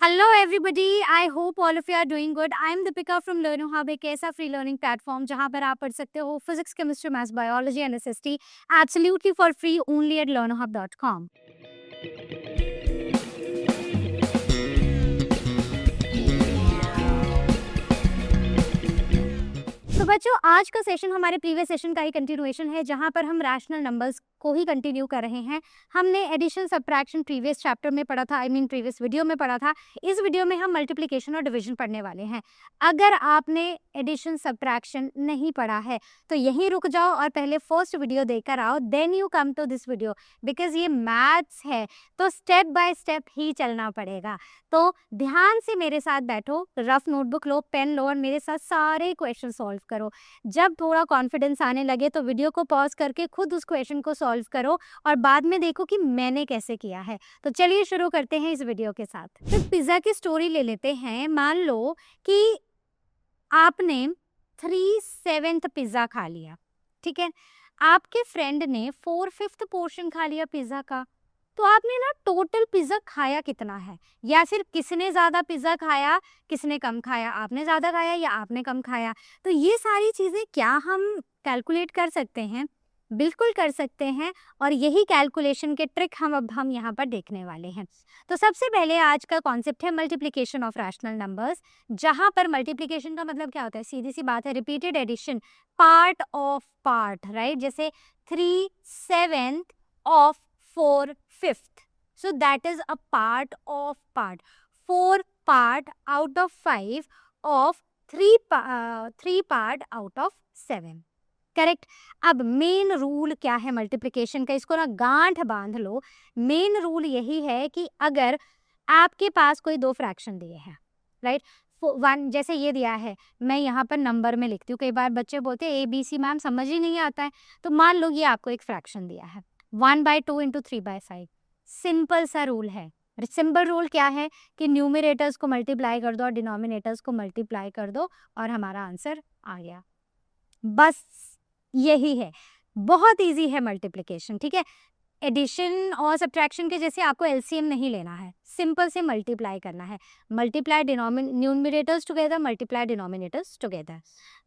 Hello everybody, I hope all of you are doing good. I am Deepika from Learning Hub, एक ऐसा free learning platform जहां पर आप पढ़ सकते हो physics, chemistry, maths, biology and SST absolutely for free only at learnerhub.com. तो बच्चों, आज का सेशन हमारे प्रीवियस सेशन का ही कंटिन्यूएशन है जहां पर हम रैशनल नंबर्स को ही कंटिन्यू कर रहे हैं। हमने एडिशन सब्ट्रैक्शन प्रीवियस चैप्टर में पढ़ा था, प्रीवियस वीडियो में पढ़ा था। इस वीडियो में हम मल्टीप्लिकेशन और डिवीजन पढ़ने वाले हैं। अगर आपने एडिशन सब्ट्रैक्शन नहीं पढ़ा है तो यहीं रुक जाओ और पहले फर्स्ट वीडियो देकर आओ, then you come to this video, because ये मैथ्स है तो स्टेप बाय स्टेप ही चलना पड़ेगा। तो ध्यान से मेरे साथ बैठो, रफ नोटबुक लो, पेन लो और मेरे साथ सारे क्वेश्चन सॉल्व करो। जब थोड़ा कॉन्फिडेंस आने लगे तो वीडियो को पॉज करके खुद उस क्वेश्चन को सॉल्व करो और बाद में देखो कि मैंने कैसे किया है। तो चलिए शुरू करते हैं इस वीडियो के साथ। तो पिज्जा की स्टोरी ले लेते हैं। मान लो कि आपने 3/7 पिज्जा खा लिया, ठीक है। आपके फ्रेंड ने 4/5 पोर्शन खा लिया पिज्जा का। तो आपने ना टोटल पिज्जा खाया कितना है, या फिर किसने ज्यादा पिज्जा खाया, किसने कम खाया, आपने ज्यादा खाया या आपने कम खाया। तो ये सारी चीजें क्या हम कैलकुलेट कर सकते हैं? बिल्कुल कर सकते हैं। और यही कैलकुलेशन के ट्रिक हम यहाँ पर देखने वाले हैं। तो सबसे पहले आज का कॉन्सेप्ट है मल्टीप्लिकेशन ऑफ रैशनल नंबर्स, जहाँ पर मल्टीप्लिकेशन का मतलब क्या होता है? सीधी सी बात है, repeated addition, part of part, right. जैसे 3/7 of 4/5, so that is a part of part. 4 part out of 5 of 3 part out of 7, correct. अब मेन रूल क्या है मल्टीप्लिकेशन का, इसको ना गांठ बांध लो। मेन रूल यही है कि अगर आपके पास कोई दो फ्रैक्शन दिए हैं, राइट, वन जैसे ये दिया है, मैं यहाँ पर नंबर में लिखती हूँ। कई बार बच्चे बोलते हैं ABC मैम समझ ही नहीं आता है। तो मान लो ये आपको एक फ्रैक्शन दिया है, 1/2 इंटू 3/5। सिंपल सा रूल है। सिंपल रूल क्या है कि न्यूमरेटर्स को मल्टीप्लाई कर दो और डिनोमिनेटर्स को मल्टीप्लाई कर दो और हमारा आंसर आ गया। बस यही है, बहुत इजी है मल्टीप्लिकेशन, ठीक है। एडिशन और सब्ट्रैक्शन के जैसे आपको एलसीएम नहीं लेना है, सिंपल से मल्टीप्लाई करना है। Multiply numerators together, multiply denominators together.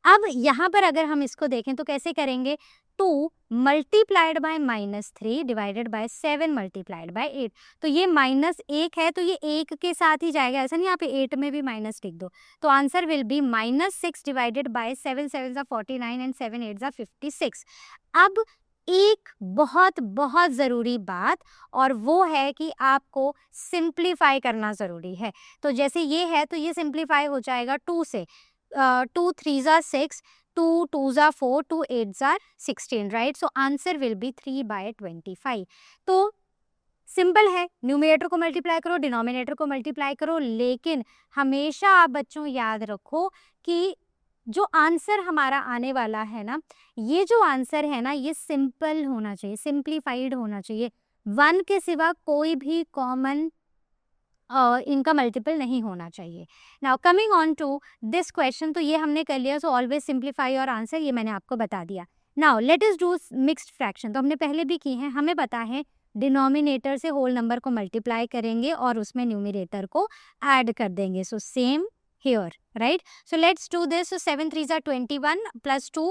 अब यहाँ पर अगर हम इसको देखें तो कैसे करेंगे? 2 multiplied by -3 divided by 7 multiplied by 8। तो ये -1 है तो ये 1 के साथ ही जाएगा, ऐसा नहीं यहाँ पे 8 में भी माइनस लिख दो। तो answer will B -6 divided by 7 7 49 and 7 8 56। अब एक बहुत बहुत ज़रूरी बात, और वो है कि आपको सिंप्लीफाई करना ज़रूरी है। तो जैसे ये है तो ये सिंप्लीफाई हो जाएगा 2 से। 2 3 ज़ा 6, 2 2 ज़ा 4, 2 8 ज़ा 16, right. So answer will B 3/25। तो सिंपल है, न्यूमरेटर को मल्टीप्लाई करो, डिनोमिनेटर को मल्टीप्लाई करो, लेकिन हमेशा आप बच्चों याद रखो कि जो आंसर हमारा आने वाला है ना, ये जो आंसर है ना, ये सिंपल होना चाहिए, सिंप्लीफाइड होना चाहिए। 1 के सिवा कोई भी कॉमन इनका मल्टीपल नहीं होना चाहिए। Now coming on to this question, तो ये हमने कर लिया। सो ऑलवेज सिंप्लीफाई और आंसर, ये मैंने आपको बता दिया। Now let us do mixed fraction, तो हमने पहले भी की है। हमें पता है डिनोमिनेटर से होल नंबर को मल्टीप्लाई करेंगे और उसमें न्यूमरेटर को ऐड कर देंगे। So same here, right? So let's do this. So 7 3s are 21 plus 2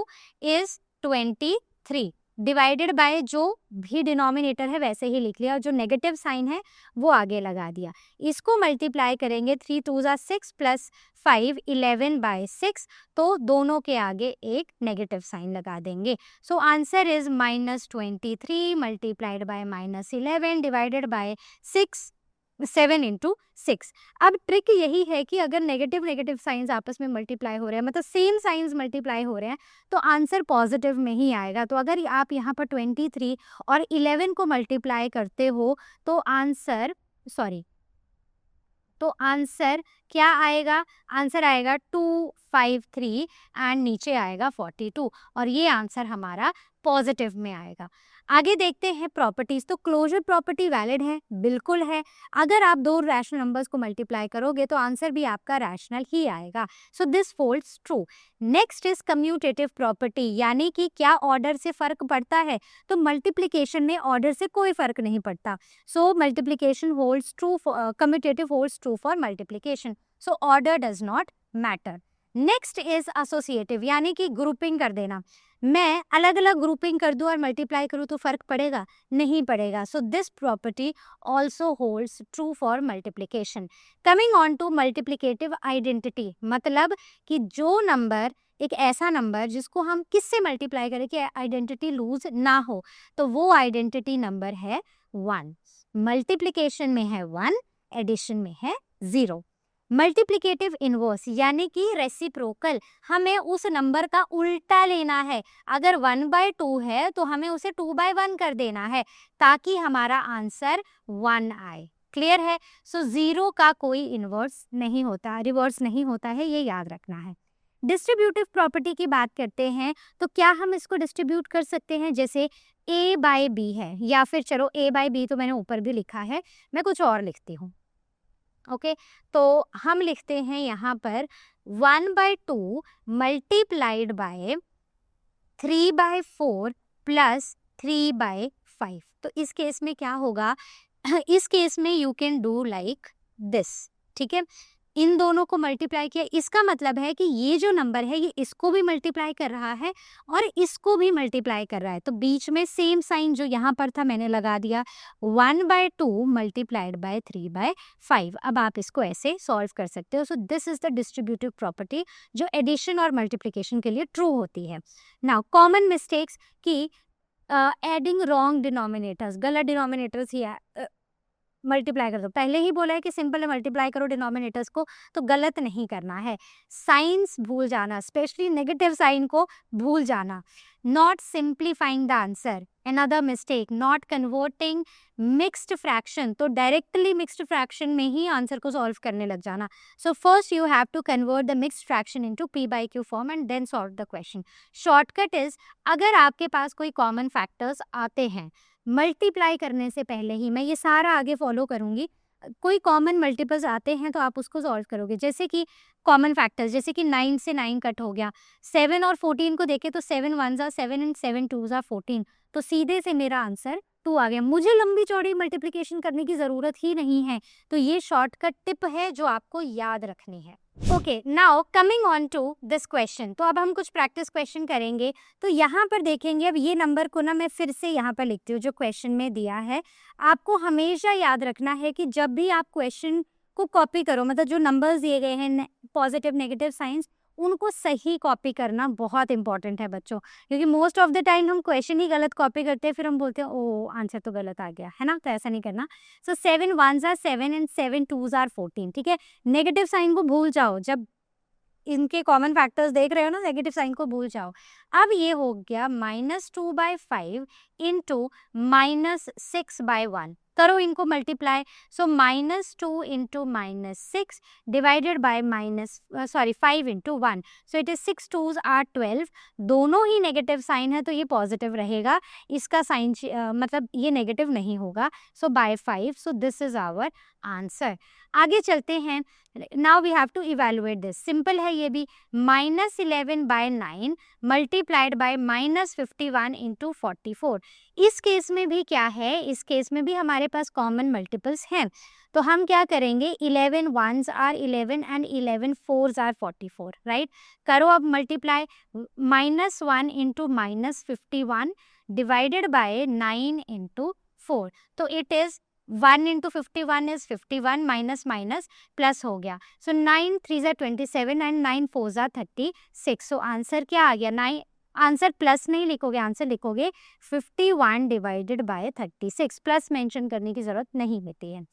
is 23 divided by जो भी डिनोमिनेटर है वैसे ही लिख लिया और जो नेगेटिव साइन है वो आगे लगा दिया। इसको मल्टीप्लाई करेंगे 3 2 ज़ा 6 प्लस 5 11/6, तो दोनों के आगे एक नेगेटिव साइन लगा देंगे। So answer is -23 multiplied by -11 divided by 7 into 6। अब ट्रिक यही है कि अगर नेगेटिव नेगेटिव साइंस आपस में मल्टीप्लाई हो रहे हैं, मतलब सेम साइंस मल्टीप्लाई हो रहे हैं, तो आंसर पॉजिटिव में ही आएगा। तो अगर आप यहाँ पर 23 और 11 को मल्टीप्लाई करते हो तो आंसर क्या आएगा? आंसर आएगा 253 एंड नीचे आएगा 42, और ये आंसर हमारा पॉजिटिव में आएगा। आगे देखते हैं प्रॉपर्टीज। तो क्लोजर प्रॉपर्टी वैलिड है, बिल्कुल है। अगर आप दो रैशनल नंबर्स को मल्टीप्लाई करोगे तो आंसर भी आपका रैशनल ही आएगा। So this holds true. Next is commutative property, यानी कि क्या ऑर्डर से फर्क पड़ता है? तो मल्टीप्लिकेशन में ऑर्डर से कोई फर्क नहीं पड़ता। So multiplication holds true, commutative holds true for multiplication. So order does not matter. Next is associative, यानी कि ग्रुपिंग कर देना। मैं अलग अलग ग्रुपिंग कर दूं और मल्टीप्लाई करूं तो फर्क पड़ेगा? नहीं पड़ेगा। So this property also holds true for multiplication. Coming on to multiplicative identity, मतलब कि जो नंबर, एक ऐसा नंबर जिसको हम किससे मल्टीप्लाई करें कि आइडेंटिटी लूज ना हो, तो वो आइडेंटिटी नंबर है 1। मल्टीप्लिकेशन में है 1, एडिशन में है 0। मल्टीप्लिकेटिव इनवर्स, यानी कि रेसिप्रोकल, हमें उस नंबर का उल्टा लेना है। अगर 1/2 है तो हमें उसे 2/1 कर देना है ताकि हमारा आंसर 1 आए। क्लियर है? सो 0 का कोई इनवर्स नहीं होता, रिवर्स नहीं होता है, ये याद रखना है। डिस्ट्रीब्यूटिव प्रॉपर्टी की बात करते हैं तो क्या हम इसको डिस्ट्रीब्यूट कर सकते हैं? जैसे A/B है, या फिर चलो A/B तो मैंने ऊपर भी लिखा है, मैं कुछ और लिखती हूँ। ओके, तो हम लिखते हैं यहाँ पर 1/2 मल्टीप्लाइड बाय 3/4 प्लस 3/5। तो इस केस में क्या होगा? इस केस में you can do like this. ठीक है, इन दोनों को मल्टीप्लाई किया, इसका मतलब है कि ये जो नंबर है ये इसको भी मल्टीप्लाई कर रहा है और इसको भी मल्टीप्लाई कर रहा है। तो बीच में सेम साइन जो यहाँ पर था मैंने लगा दिया, 1/2 मल्टीप्लाइड बाय 3/5। अब आप इसको ऐसे सॉल्व कर सकते हो। सो this is the distributive property जो एडिशन और मल्टीप्लिकेशन के लिए ट्रू होती है। नाउ कॉमन मिस्टेक्स की एडिंग रॉन्ग डिनोमिनेटर्स, गलत डिनोमिनेटर्स ही मल्टीप्लाई कर दो। पहले ही बोला है कि सिंपल मल्टीप्लाई करो डिनोमिनेटर्स को, तो गलत नहीं करना है। साइंस भूल जाना, स्पेशली नेगेटिव साइन को भूल जाना। Not simplifying the answer, another mistake. Not converting mixed fraction, तो डायरेक्टली मिक्स्ड फ्रैक्शन में ही आंसर को सॉल्व करने लग जाना। So first you have to convert the mixed fraction into p/q form and then solve the question. Shortcut is, अगर आपके पास कोई कॉमन फैक्टर्स आते हैं मल्टीप्लाई करने से पहले ही, मैं ये सारा आगे फॉलो करूंगी, कोई कॉमन मल्टीपल्स आते हैं तो आप उसको सॉल्व करोगे। जैसे कि कॉमन फैक्टर्स, जैसे कि 9 से 9 कट हो गया, 7 और 14 को देखें तो 7 1s are 7 and 7 2s are 14, तो सीधे से मेरा आंसर 2 आ गया। मुझे लंबी चौड़ी मल्टीप्लिकेशन करने की ज़रूरत ही नहीं है। तो ये शॉर्टकट टिप है जो आपको याद रखनी है। Okay, now coming on to this question. तो अब हम कुछ प्रैक्टिस क्वेश्चन करेंगे। तो यहाँ पर देखेंगे, अब ये नंबर को ना मैं फिर से यहाँ पर लिखती हूँ जो क्वेश्चन में दिया है। आपको हमेशा याद रखना है कि जब भी आप क्वेश्चन को कॉपी करो, मतलब जो नंबर्स दिए गए हैं पॉजिटिव नेगेटिव साइंस, उनको सही कॉपी करना बहुत इंपॉर्टेंट है बच्चों, क्योंकि मोस्ट ऑफ द टाइम हम क्वेश्चन ही गलत कॉपी करते हैं, फिर हम बोलते हैं ओ आंसर तो गलत आ गया है ना। तो ऐसा नहीं करना। सो 7 1s are 7 and 7 2s are 14। ठीक है, नेगेटिव साइन को भूल जाओ, जब इनके कॉमन फैक्टर्स देख रहे हो ना, नेगेटिव साइन को भूल जाओ। अब ये हो गया -2/5 इंटू -6/1। करो इनको multiply. So -2 into -6 divided by 5 into 1। So it is 6 2s are 12। दोनों ही नेगेटिव साइन है तो ये पॉजिटिव रहेगा, इसका साइन मतलब ये नेगेटिव नहीं होगा। So by 5। So this is our answer. आगे चलते हैं। Now we have to evaluate this. Simple है ये भी। -11/9 मल्टीप्लाइड बाय -51 इंटू 44। इस केस में भी क्या है, इस केस में भी हमारे पास कॉमन मल्टीपल्स हैं। तो हम क्या करेंगे, 11 1s are 11 and 11 4s are 44, right. करो अब multiply. -1 into -51 divided by 9 into 4। तो it is 1 into 51 is 51 minus minus plus हो गया। सो 9 3s are 27 and 9 4s are 36। So answer क्या आ गया? 9। आंसर प्लस नहीं लिखोगे, आंसर लिखोगे 51 डिवाइडेड बाय 36। प्लस मेंशन करने की जरूरत नहीं होती है।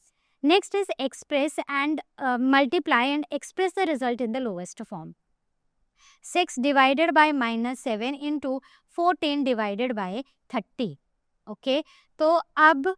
Next is express and multiply and express the result in the lowest form. 6 divided by -7 into 14 divided by 30। Okay, तो अब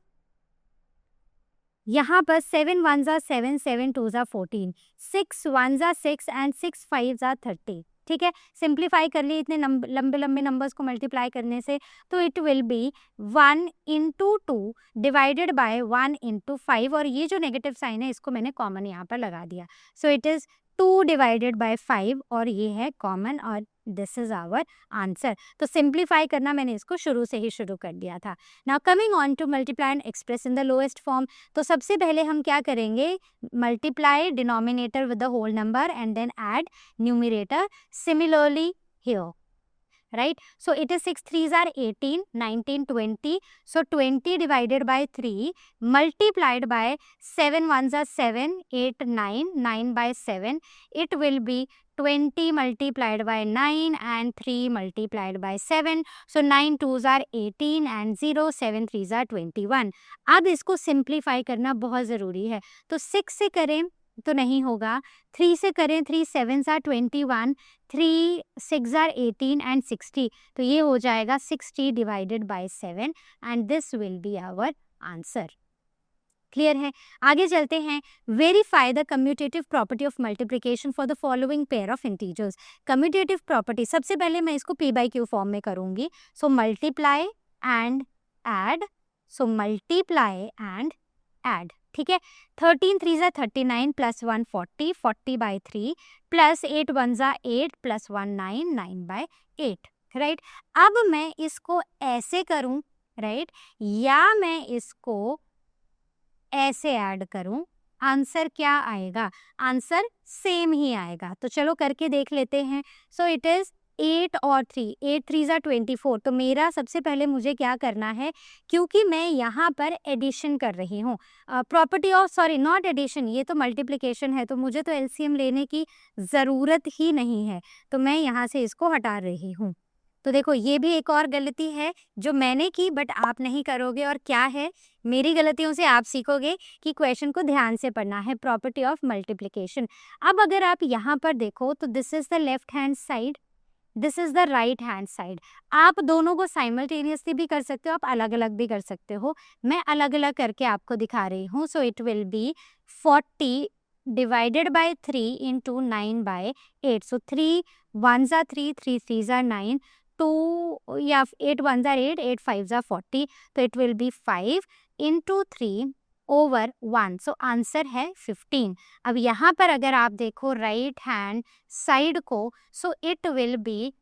यहाँ पर 7 1s are 7 7 2s are 14, 6 1s are 6 and 6 5s are 30। ठीक है, सिंप्लीफाई कर लिए इतने लंबे लंबे नंबर्स को मल्टीप्लाई करने से, तो it will B 1 into 2 divided by 1 into 5, और ये जो नेगेटिव साइन है इसको मैंने कॉमन यहाँ पर लगा दिया, so it is 2 divided by 5 और ये है कॉमन, और दिस इज आवर आंसर। तो सिंप्लीफाई करना मैंने इसको शुरू से ही शुरू कर दिया था। Now coming on to multiply and express in the lowest form, तो सबसे पहले हम क्या करेंगे, multiply denominator with the whole number and then add numerator, similarly here, right? So it is 6 3s are 18, 19, 20. So 20 divided by 3 multiplied by 7 1s are 7, 8, 9, 9 by 7. It will be 20 multiplied by 9 and 3 multiplied by 7. So 9 2s are 18 and 0, 7 3s are 21. अब इसको simplify करना बहुत ज़रूरी है, तो 6 से करें तो नहीं होगा, 3 से करें, 3 7s are 21, 3 6 are 18 and 60, तो ये हो जाएगा 60 divided by 7 and this will be our answer. Clear है? आगे चलते हैं। Verify the commutative property of multiplication for the following pair of integers. Commutative property, सबसे पहले मैं इसको p बाई क्यू फॉर्म में करूंगी, so multiply and add, so multiply and add, ठीक है। 13 3s are 39 plus 1 40, 40 by 3 plus 8 1s are 8 plus 1 9, 9 by 8, right. अब मैं इसको ऐसे करूं, राइट, या मैं इसको ऐसे ऐड करूं, आंसर क्या आएगा? आंसर सेम ही आएगा। तो चलो करके देख लेते हैं। सो इट इज 8 और 3, 8 3s are 24, तो मेरा सबसे पहले मुझे क्या करना है, क्योंकि मैं यहाँ पर एडिशन कर रही हूँ, property of, sorry not addition, ये तो मल्टीप्लिकेशन है, तो मुझे तो एलसीएम लेने की ज़रूरत ही नहीं है, तो मैं यहाँ से इसको हटा रही हूँ। तो देखो ये भी एक और गलती है जो मैंने की बट आप नहीं करोगे, और क्या है, मेरी गलतियों से आप सीखोगे कि क्वेश्चन को ध्यान से पढ़ना है, प्रॉपर्टी ऑफ मल्टीप्लिकेशन। अब अगर आप यहाँ पर देखो तो this is the left hand side, this is the right hand side. आप दोनों को साइमल्टेनियसली भी कर सकते हो, आप अलग अलग भी कर सकते हो, मैं अलग अलग करके आपको दिखा रही हूँ। So it will be 40 divided by 3 into 9 by 8, so 3 1s are 3, 3 3s are 9, 2 या 8 1s are 8, 8 5s are 40, तो it will B 5 into 3 over 1, so answer है 15। अब यहाँ पर अगर आप देखो राइट हैंड साइड को, सो it will B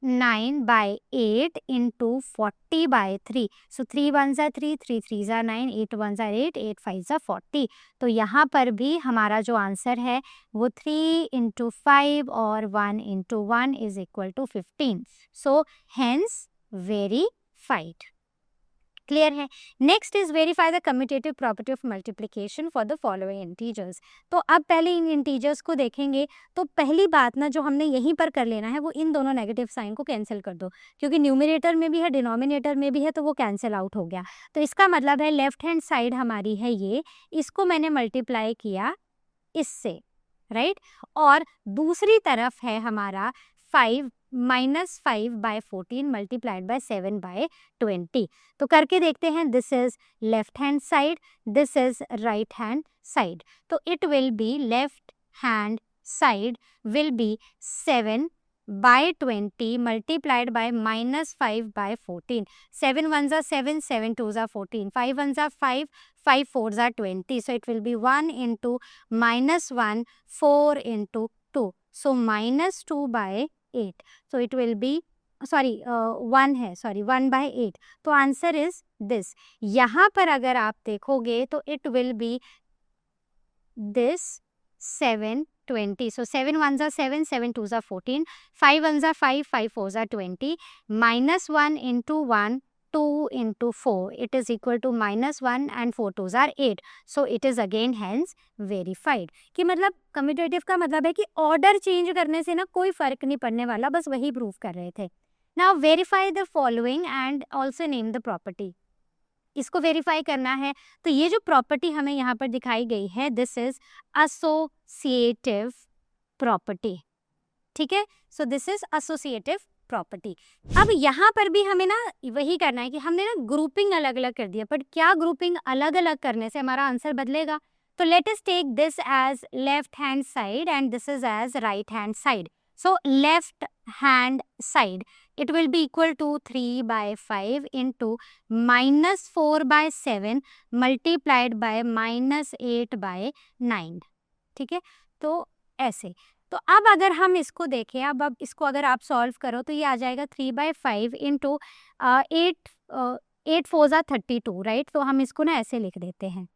9 by 8 into 40 by 3, so 3 1s are 3, 3 3s are 9, 8 1s are 8, 8 5s are 40, तो यहाँ पर भी हमारा जो आंसर है वो 3 इंटू 5 और 1 into 1 is equal to 15, so hence verified. Clear है? Next is verify the commutative property of multiplication for the following integers. तो अब पहले इन इंटीजर्स को देखेंगे, तो पहली बात ना जो हमने यहीं पर कर लेना है वो इन दोनों नेगेटिव साइन को कैंसिल कर दो, क्योंकि न्यूमरेटर में भी है डिनोमिनेटर में भी है, तो वो कैंसिल आउट हो गया। तो इसका मतलब है लेफ्ट हैंड साइड हमारी है ये, इसको मैंने मल्टीप्लाई किया इससे, राइट, और दूसरी तरफ है हमारा 5 minus 5 by 14 multiplied by 7 by 20। तो करके देखते हैं, this is left hand side, this is right hand side, तो it will be left hand side will be 7 by 20 multiplied by minus 5 by 14, 7 1s are 7, 7 2s are 14, 5 1s are 5, 5 4s are 20, so it will be 1 into minus 1, 4 into 2, so minus 2 by 8, so it will be, sorry 1 है, sorry 1 bye 8, तो answer is this. यहाँ पर अगर आप देखोगे तो it will B this 7 20, so 7 1s are 7, 7 2s are 14, 5 1s are 5, 5 4s are 20, minus 1 into 1, 2 into 4, it is equal to minus 1 and 4 2s are 8, so it is again hence verified। कि मतलब commutative का मतलब है कि order change करने से ना कोई फर्क नहीं पड़ने वाला, बस वही प्रूव कर रहे थे। Now verify the following and also name the property, इसको वेरीफाई करना है। तो ये जो प्रॉपर्टी हमें यहाँ पर दिखाई गई है, दिस इज एसोसिएटिव प्रॉपर्टी, ठीक है, सो दिस इज एसोसिएटिव प्रॉपर्टी। अब यहाँ पर भी हमें ना वही करना है कि हमने ना ग्रुपिंग अलग अलग कर दिया, बट क्या ग्रुपिंग अलग अलग करने से हमारा आंसर बदलेगा? तो let us take this as left hand side and this is as right hand side. So left hand side, it will be equal to 3 by 5 into minus 4 by 7 multiplied by minus 8 by 9. ठीक है, तो ऐसे. तो अब अगर हम इसको देखें, अब इसको अगर आप सॉल्व करो तो ये आ जाएगा 3 by 5 इंटू 8 4 32, राइट. तो हम इसको ना ऐसे लिख देते हैं,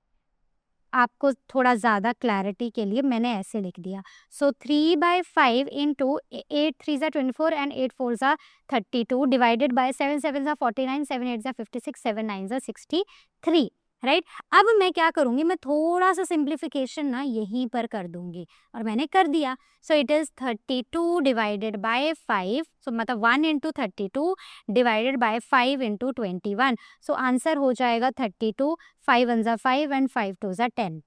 आपको थोड़ा ज़्यादा क्लैरिटी के लिए मैंने ऐसे लिख दिया. सो 3 by 5 into 8 3 24 and 8 4 32 divided by 7 7 49 7 8 56 7 9 63, right. अब मैं क्या करूँगी, मैं थोड़ा सा सिंप्लीफिकेशन ना यहीं पर कर दूंगी, और मैंने कर दिया. So it is 32 divided by 5, सो मतलब 1 into 32 divided by 5 into 21. So answer हो जाएगा 32, 5 1 5 and 5 2 10,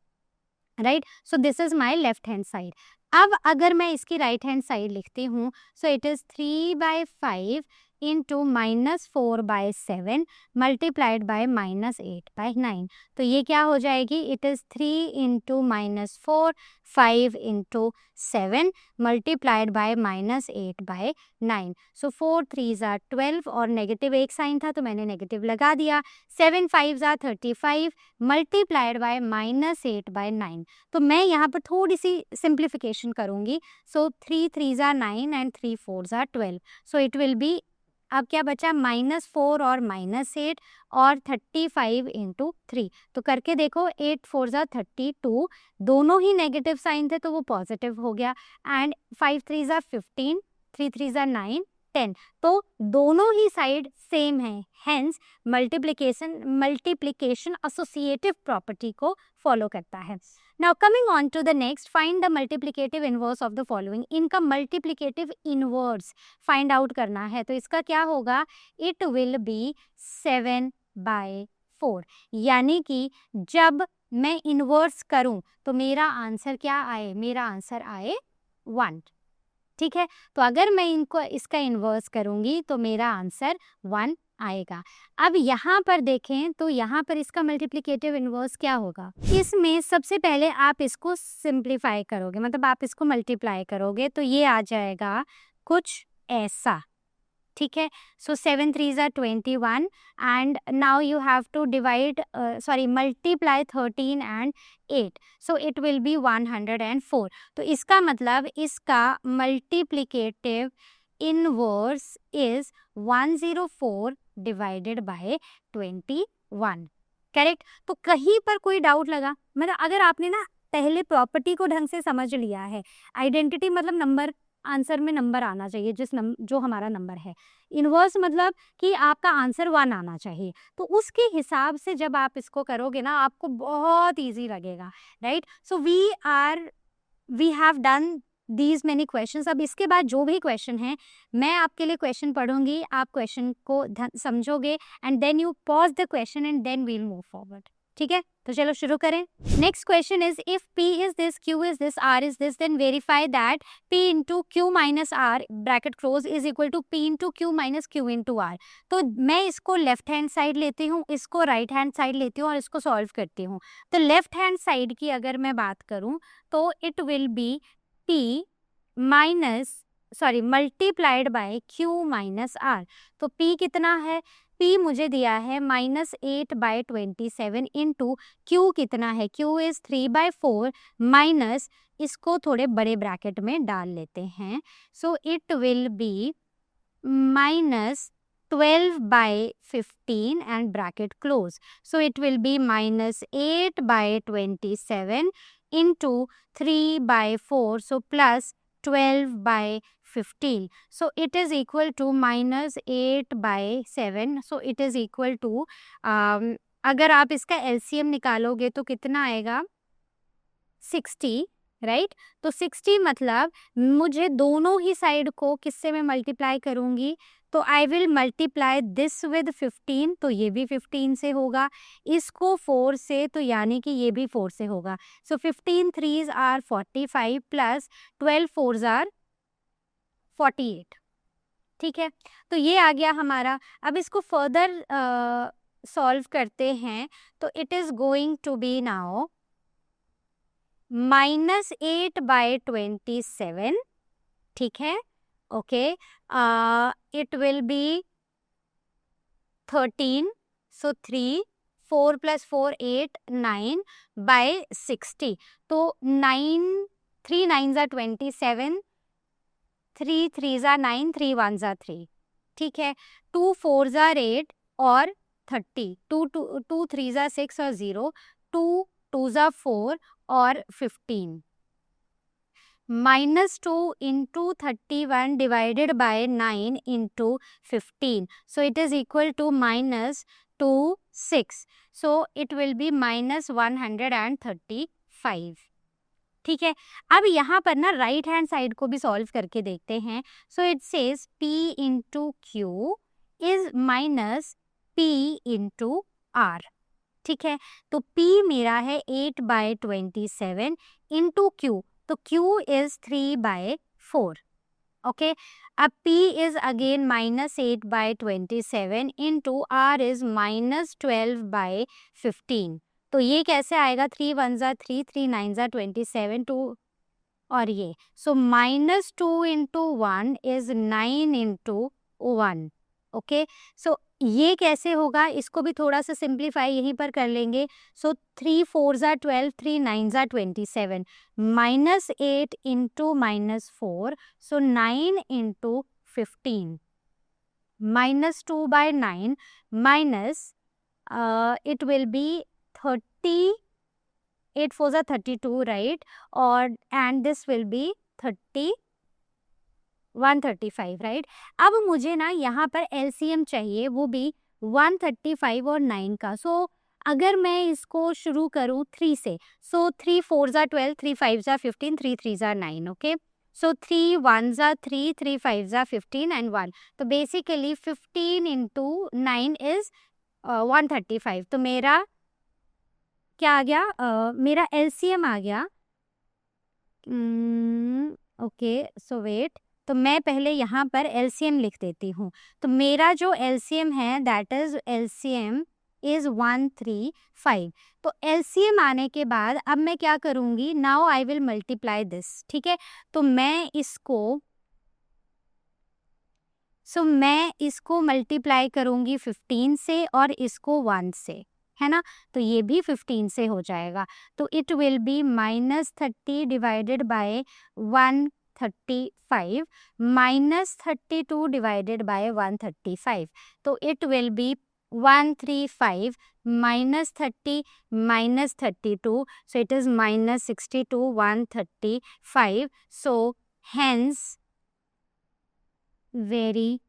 right. So this is my left hand side. अब अगर मैं इसकी राइट हैंड साइड लिखती हूँ, so it is 3 by 5 into minus 4 by 7 multiplied by minus 8 by 9. तो ये क्या हो जाएगी, it is 3 into minus 4 5 into 7 multiplied by minus 8 by 9. सो 4 3 12 और नेगेटिव एक साइन था तो मैंने नेगेटिव लगा दिया. 7 5 35 मल्टीप्लाइड बाय माइनस 8 by 9. तो मैं यहाँ पर थोड़ी सी सिंप्लीफिकेशन करूँगी. सो 3 3 9 and 3 4 12. So it will B, अब क्या बचा, -4 और -8 और 35 इंटू 3. तो करके देखो, 8 4 32, दोनों ही नेगेटिव साइन थे तो वो पॉजिटिव हो गया. एंड 5 3 15, 3 3 9 10. तो दोनों ही साइड सेम है, हेंस मल्टीप्लिकेशन एसोसिएटिव प्रॉपर्टी को फॉलो करता है. Now coming on to the next, find the multiplicative inverse of the following. इनका मल्टीप्लिकेटिव इनवर्स फाइंड आउट करना है. तो इसका क्या होगा, इट विल बी 7 by 4. यानी कि जब मैं इनवर्स करूं तो मेरा आंसर क्या आए, मेरा आंसर आए 1. ठीक है, तो अगर मैं इसका इन्वर्स करूंगी तो मेरा आंसर 1 आएगा. अब यहाँ पर देखें तो यहाँ पर इसका मल्टीप्लिकेटिव इन्वर्स क्या होगा, इसमें सबसे पहले आप इसको सिंप्लीफाई करोगे, मतलब आप इसको मल्टीप्लाई करोगे तो ये आ जाएगा कुछ ऐसा. ठीक है, so 7 3 21 and now you have to divide multiply 13 and 8, so it will be 104. तो इसका मतलब इसका multiplicative inverse is 104 divided by 21, correct. तो कहीं पर कोई डाउट लगा, मतलब अगर आपने ना पहले प्रॉपर्टी को ढंग से समझ लिया है, आइडेंटिटी मतलब नंबर, आंसर में नंबर आना चाहिए जो हमारा नंबर है. इनवर्स मतलब कि आपका आंसर 1 आना चाहिए. तो उसके हिसाब से जब आप इसको करोगे ना, आपको बहुत इजी लगेगा, right. So we have done these many questions. अब इसके बाद जो भी क्वेश्चन है, मैं आपके लिए क्वेश्चन पढ़ूंगी, आप क्वेश्चन को समझोगे and then you pause the question and then we'll move forward. ठीक है, तो चलो शुरू करें. Next question is, if P is this, Q is this, R is this, then verify that P into Q minus R bracket close is equal to P into Q minus Q into R. तो मैं इसको left hand side लेती हूँ, इसको right hand side लेती हूँ और इसको सॉल्व करती हूँ. तो लेफ्ट हैंड साइड की अगर मैं बात करूँ तो it will B P multiplied by Q minus R. तो P कितना है, P मुझे दिया है -8 by 27 इंटू Q कितना है, Q इज 3 by 4 माइनस, इसको थोड़े बड़े ब्रैकेट में डाल लेते हैं. So it will B -12 by 15 and bracket close. So it will be -8 by 27 into 3 by 4. So plus 12 by 15. So it is equal to -8 by 7. So it is equal to अगर आप इसका LCM निकालोगे तो कितना आएगा, 60, राइट. तो 60 मतलब मुझे दोनों ही साइड को किससे मैं मल्टीप्लाई करूंगी, तो I will multiply this with 15, तो ये भी 15 से होगा, इसको 4 से, तो यानी कि ये भी 4 से होगा. So 15 3s are 45 plus 12 4s are 48. ठीक है, तो ये आ गया हमारा. अब इसको फर्दर सॉल्व करते हैं तो it is going to be now -8 by 27 ठीक है, okay, it will be 13, so 3, 4 + 4 8 9 by 60, तो 9 3 9s are 27, 3 3s are 9, 3 1s are 3, ठीक है, 2 4s are 8 और 30, 2 3s are 6 और 0, 2 2s are 4 और 15, -2 into 31 divided by 9 into 15. So it is equal to -26. So it will be -135. ठीक है, अब यहाँ पर ना राइट हैंड साइड को भी सॉल्व करके देखते हैं. So it says P into Q is minus P into R. ठीक है, तो P मेरा है 8/27 इंटू क्यू, तो Q इज 3/4. ओके, अब P is again -8/27 into R is -12/15. तो ये कैसे आएगा, 3 1s are 3, 3 9s are 27, 2 और ये, सो -2 इंटू 1 इज 9 इंटू 1. ओके, सो ये कैसे होगा, इसको भी थोड़ा सा सिंप्लीफाई यहीं पर कर लेंगे. सो 3 4s are 12, 3 9s are 27, -8 into -4, so 9 into 15, -2/9 minus it will be 30, 8 4s are 32, right, or and this will be 135, right. अब मुझे ना यहाँ पर LCM चाहिए, वो भी 135 और 9 का. सो अगर मैं इसको शुरू करूँ 3 से, सो 3 4s are 12, 3 5s are 15, 3 3s are 9, okay. So 3 1s are 3, 3 5s are 15 and 1. तो बेसिकली 15 इंटू 9 इज 135. तो मेरा क्या आ गया, मेरा LCM आ गया. ओके, सो वेट, तो मैं पहले यहाँ पर LCM लिख देती हूँ. तो मेरा जो LCM है दैट इज LCM इज 135. तो LCM आने के बाद अब मैं क्या करूँगी, now I will multiply this. ठीक है, तो मैं इसको मल्टीप्लाई करूँगी 15 से और इसको 1 से, है ना. तो ये भी 15 से हो जाएगा. तो it will B -30 divided by 135 -32 divided by 135. तो it will B 135 -30 -32, so it is -62 135. So hence verified.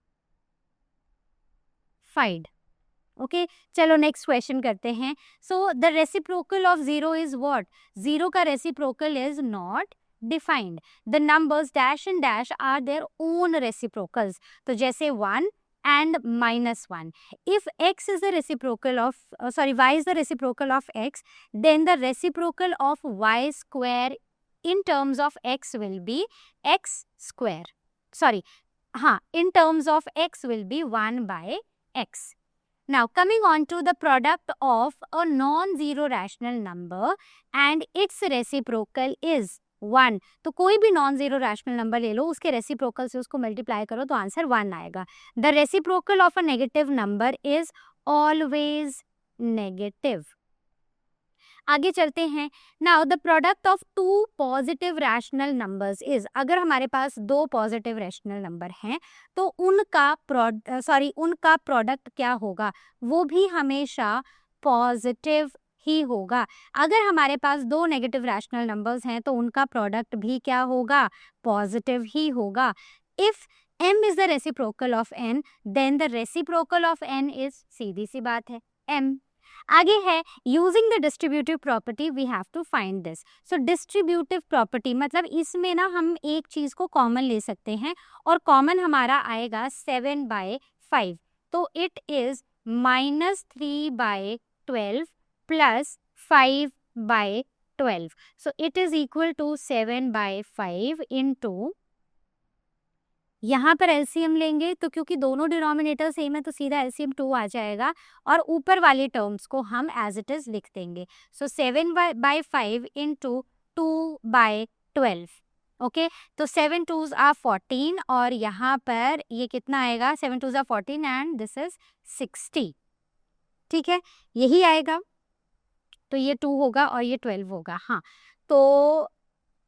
Okay, चलो नेक्स्ट क्वेश्चन करते हैं. So the reciprocal of 0 is what, 0 का reciprocal is not defined. The numbers dash and dash are their own reciprocals. तो जैसे 1 and -1. If x is the reciprocal of y is the reciprocal of x, then the reciprocal of y square in terms of x will be x square. Sorry, in terms of x will be 1/x. Now coming on to the product of a non-zero rational number and its reciprocal is 1. तो कोई भी non zero rational number ले लो, उसके reciprocal से उसको multiply करो तो answer 1 आएगा. The reciprocal of a negative number is always negative. आगे चलते हैं. Now the product of 2 positive rational numbers is, अगर हमारे पास 2 पॉजिटिव रैशनल नंबर हैं तो उनका प्रोडक्ट क्या होगा, वो भी हमेशा पॉजिटिव ही होगा. अगर हमारे पास 2 नेगेटिव रैशनल नंबर्स हैं तो उनका प्रोडक्ट भी क्या होगा, पॉजिटिव ही होगा. If m is the reciprocal of n, then the reciprocal of n is, सीधी सी बात है, m. आगे है, using the distributive property we have to find this. So distributive property मतलब इसमें ना हम एक चीज को कॉमन ले सकते हैं और कॉमन हमारा आएगा 7/5. तो it is -3/12 plus 5/12. So it is equal to 7/5 into, यहाँ पर एलसीएम लेंगे तो क्योंकि दोनों डिनोमिनेटर सेम है तो सीधा एलसीएम 2 आ जाएगा और ऊपर वाले टर्म्स को हम एज इट इज लिख देंगे. सो 7/5 इंटू 2/12. ओके तो 7 2s are 14 और यहाँ पर ये कितना आएगा, 7 2s are 14 and this is 60, ठीक है, यही आएगा। तो ये 2 होगा और ये 12 होगा। हाँ तो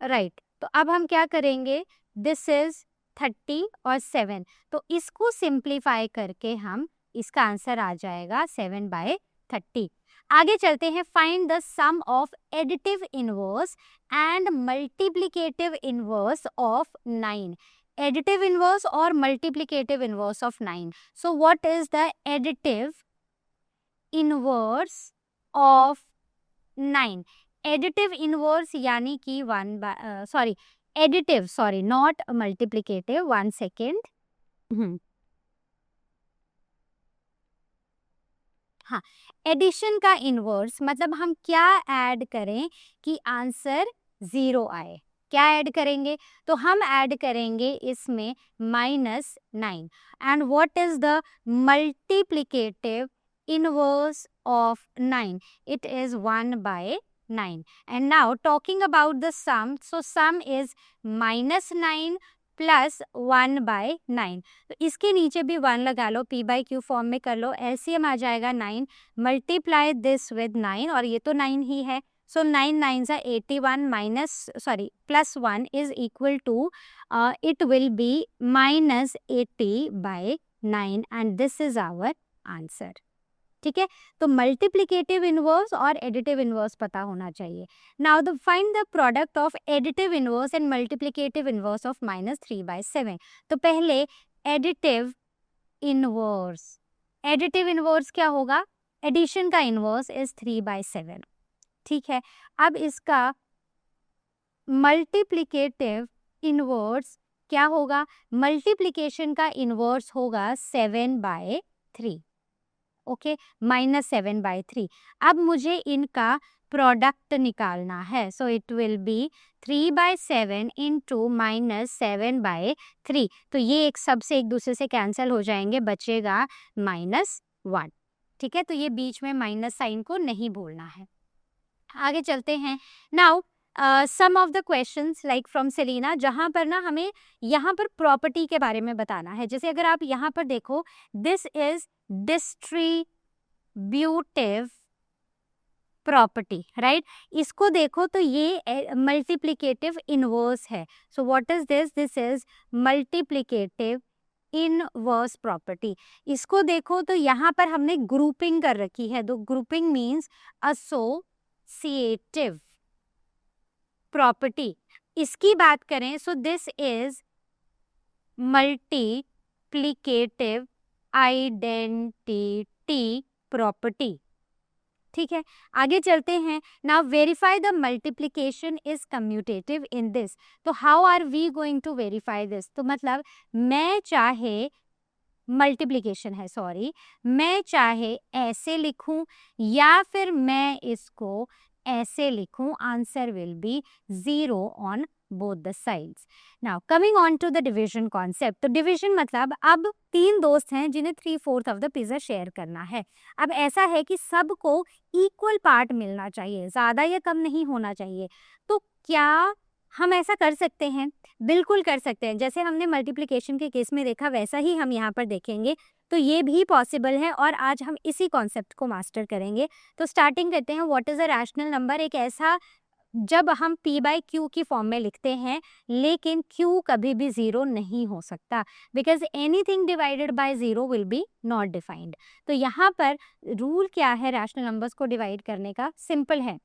राइट तो अब हम क्या करेंगे, दिस इज 30 और 7, तो इसको सिंप्लीफाई करके हम इसका आंसर आ जाएगा 7/30। आगे चलते हैं, find the sum of additive inverse and multiplicative inverse of 9। Additive inverse और multiplicative inverse of 9। So what is the additive inverse of 9? Additive inverse यानी कि एडिटिव नॉट मल्टीप्लिकेटिव, 1 सेकेंड। हाँ, एडिशन का इनवर्स मतलब हम क्या ऐड करें कि आंसर 0 आए, क्या ऐड करेंगे, तो हम ऐड करेंगे इसमें -9। And what is the multiplicative inverse of 9? It is 1/9. And now talking about the sum, so sum is -9 plus 1/9। तो इसके नीचे भी 1 लगा लो, p/q फॉर्म में कर लो, LCM आ जाएगा 9, मल्टीप्लाई दिस विद 9 और ये तो 9 ही है। So 9 9s are 81 plus 1 is equal to it will be -80/9 and this is our answer, ठीक है। तो मल्टीप्लिकेटिव इनवर्स और एडिटिव इनवर्स पता होना चाहिए। Now the find the product of additive inverse and multiplicative inverse of -3/7। तो पहले additive inverse, additive inverse क्या होगा, एडिशन का इनवर्स इज 3/7, ठीक है। अब इसका मल्टीप्लिकेटिव इनवर्स क्या होगा, मल्टीप्लिकेशन का इनवर्स होगा 7/3, ओके, -7/3। अब मुझे इनका प्रोडक्ट निकालना है, so it will B 3/7 into -7/3। तो ये एक सबसे एक दूसरे से कैंसिल हो जाएंगे, बचेगा -1, ठीक है। तो ये बीच में माइनस साइन को नहीं भूलना है। आगे चलते हैं। Now some of the questions like from Selina, जहाँ पर ना हमें यहाँ पर प्रॉपर्टी के बारे में बताना है। जैसे अगर आप यहाँ पर देखो, this is distributive property, right. इसको देखो तो ये मल्टीप्लिकेटिव इनवर्स है। So what is this, this is multiplicative inverse property. इसको देखो तो यहाँ पर हमने ग्रुपिंग कर रखी है, तो ग्रुपिंग मीन्स एसोसिएटिव प्रॉपर्टी। इसकी बात करें, so this is multiplicative identity property, ठीक है। आगे चलते हैं। Now verify the multiplication is commutative in this. तो how are we going to verify this, तो मतलब मैं चाहे मल्टीप्लिकेशन है, मैं चाहे ऐसे लिखूं या फिर मैं इसको ऐसे लिखूं, answer will be 0 on both the sides. Now coming on to the division concept. तो डिविजन मतलब अब 3 दोस्त हैं जिन्हें 3/4 ऑफ द पिज्जा शेयर करना है। अब ऐसा है कि सबको इक्वल पार्ट मिलना चाहिए, ज़्यादा या कम नहीं होना चाहिए। तो क्या हम ऐसा कर सकते हैं? बिल्कुल कर सकते हैं। जैसे हमने मल्टीप्लिकेशन के केस में देखा वैसा ही हम यहाँ पर देखेंगे, तो ये भी पॉसिबल है और आज हम इसी कॉन्सेप्ट को मास्टर करेंगे। तो स्टार्टिंग करते हैं, what is a rational number. एक ऐसा जब हम p/q की फॉर्म में लिखते हैं, लेकिन q कभी भी 0 नहीं हो सकता, because anything divided by 0 will be not defined. तो यहाँ पर रूल क्या है रैशनल नंबर्स को डिवाइड करने का, सिंपल है,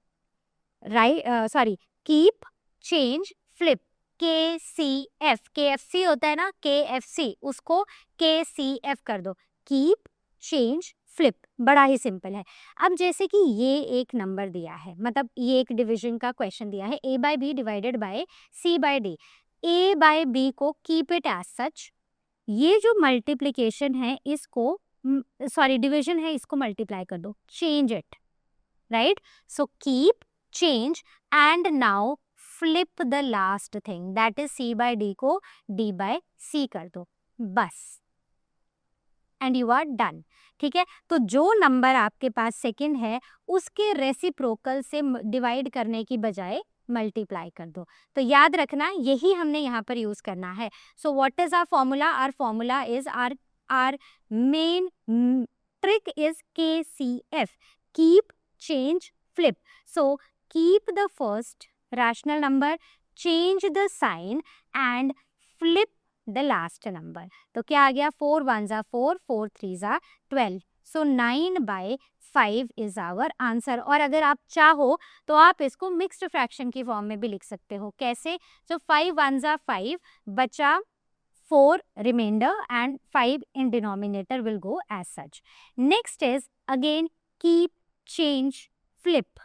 keep, change, flip, KCF, KFC होता है ना, KFC, उसको KCF कर दो, कीप, चेंज, फ्लिप, बड़ा ही सिंपल है। अब जैसे कि ये एक नंबर दिया है, मतलब ये एक डिवीजन का क्वेश्चन दिया है, A/B divided by C/D। A/B को कीप इट एज सच, ये जो मल्टीप्लिकेशन है इसको डिवीजन है, इसको मल्टीप्लाई कर दो, change it, right. So keep, change and now flip the last thing, that is C/D को D/C कर दो, बस, एंड यू आर डन, ठीक है। तो जो नंबर आपके पास सेकंड है उसके रेसिप्रोकल से डिवाइड करने की बजाय मल्टीप्लाई कर दो। तो याद रखना यही हमने यहाँ पर यूज करना है। So what is our formula? Our formula is our main trick is KCF, keep, change, flip. So keep the first rational number, change the sign and flip the last number. तो क्या आ गया? 4 1s are 4, 4 3s are 12. So 9/5 is our answer. और अगर आप चाहो तो आप इसको मिक्स्ड फ्रैक्शन की फॉर्म में भी लिख सकते हो। कैसे? So 5 1s are 5, बचा 4 remainder and 5 in denominator will go as such. Next is again keep, change, flip.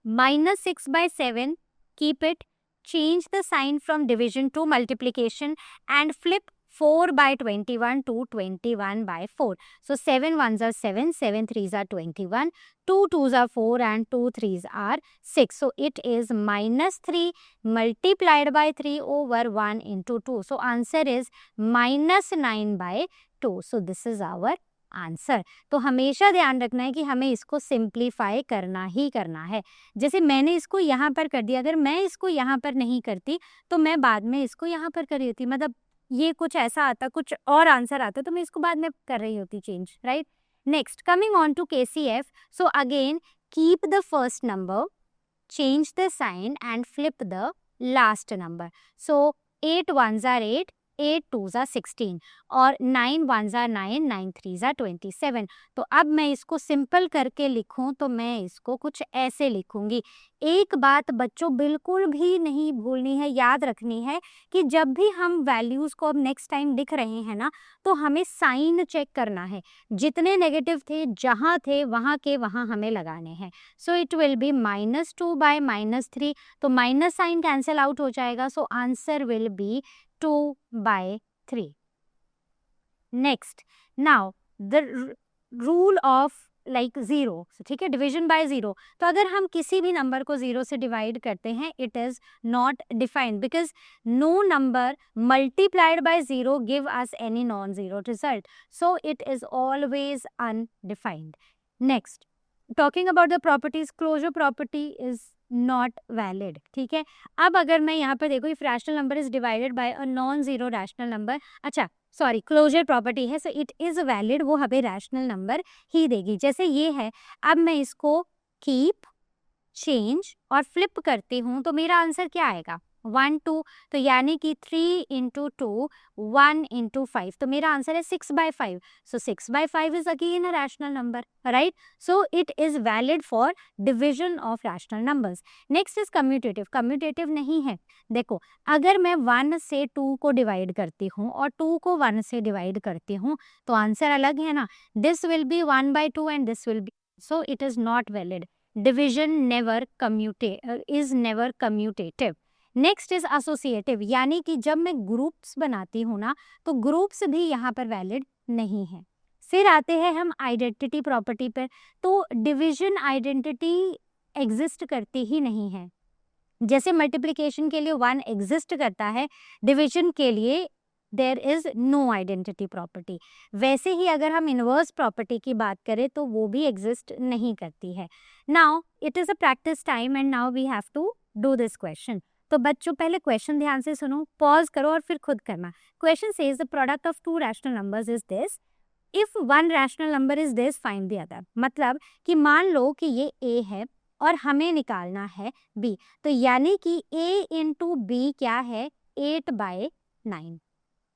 -6/7, keep it, change the sign from division to multiplication and flip 4/21 to 21/4. So 7 1s are 7, 7 3s are 21, 2 2s are 4 and 2 3s are 6. So it is -3 multiplied by 3 over 1 into 2. So answer is -9/2. So this is our answer. तो हमेशा ध्यान रखना है कि हमें इसको simplify करना ही करना है। जैसे मैंने इसको यहाँ पर कर दिया, अगर मैं इसको यहाँ पर नहीं करती तो मैं बाद में इसको यहाँ पर कर रही होती, मतलब ये कुछ ऐसा आता, कुछ और आंसर आता, तो मैं इसको बाद में कर रही होती change, right. Next coming on to KCF, so again keep the first number, change the sign and flip the last number. So 8 1s are 8, 8 2s are 16 और 9 1s are 9, 9 3s are 27। तो अब मैं इसको सिंपल करके लिखूं तो मैं इसको कुछ ऐसे लिखूंगी। एक बात बच्चों बिल्कुल भी नहीं भूलनी है, याद रखनी है कि जब भी हम वैल्यूज़ को अब नेक्स्ट टाइम लिख रहे हैं ना, तो हमें साइन चेक करना है। जितने नेगेटिव थे जहाँ थे वहाँ के वहाँ हमें लगाने हैं। सो इट विल बी -2/-3, तो माइनस साइन कैंसिल आउट हो जाएगा। So answer will B 2/3. Next, now the rule of like 0, ठीक है, डिविजन बाय 0। तो अगर हम किसी भी नंबर को 0 से डिवाइड करते हैं, it is not defined because no number multiplied by 0 give us any non zero result, so it is always undefined. Next, talking about the properties, closure property is not valid, ठीक है। अब अगर मैं यहाँ पर देखो, if rational number is divided by a non zero rational number, अच्छा sorry closure property है, सो इट इज वैलिड, वो हमें रैशनल नंबर ही देगी। जैसे ये है, अब मैं इसको कीप, चेंज और फ्लिप करती हूँ तो मेरा आंसर क्या आएगा? 1 2, तो यानी कि 3 into 2 1 into 5, तो मेरा आंसर है 6/5। सो 6/5 is again a rational number, right. So it is valid for division of rational numbers. Next is commutative. Commutative नहीं है, देखो अगर मैं 1 से 2 को डिवाइड करती हूँ और 2 को 1 से डिवाइड करती हूँ तो आंसर अलग है ना। This will B 1/2 and this will B, so it is not valid. Division never is never commutative. Next is associative, यानी कि जब मैं ग्रुप्स बनाती हूँ ना, तो ग्रुप्स भी यहाँ पर वैलिड नहीं है। फिर आते हैं हम आइडेंटिटी प्रॉपर्टी पर, तो डिवीजन आइडेंटिटी एग्जिस्ट करती ही नहीं है। जैसे मल्टीप्लिकेशन के लिए 1 एग्जिस्ट करता है, डिवीजन के लिए there is no identity property. वैसे ही अगर हम इनवर्स प्रॉपर्टी की बात करें तो वो भी एग्जिस्ट नहीं करती है। Now it is a practice time and now we have to do this question. तो बच्चों पहले क्वेश्चन ध्यान से सुनो, पॉज करो और फिर खुद करना। Question says the product of 2 rational numbers is this, if 1 rational number is this find the other. मतलब कि मान लो कि ये A है और हमें निकालना है B, तो यानी कि A into B क्या है? 8/9,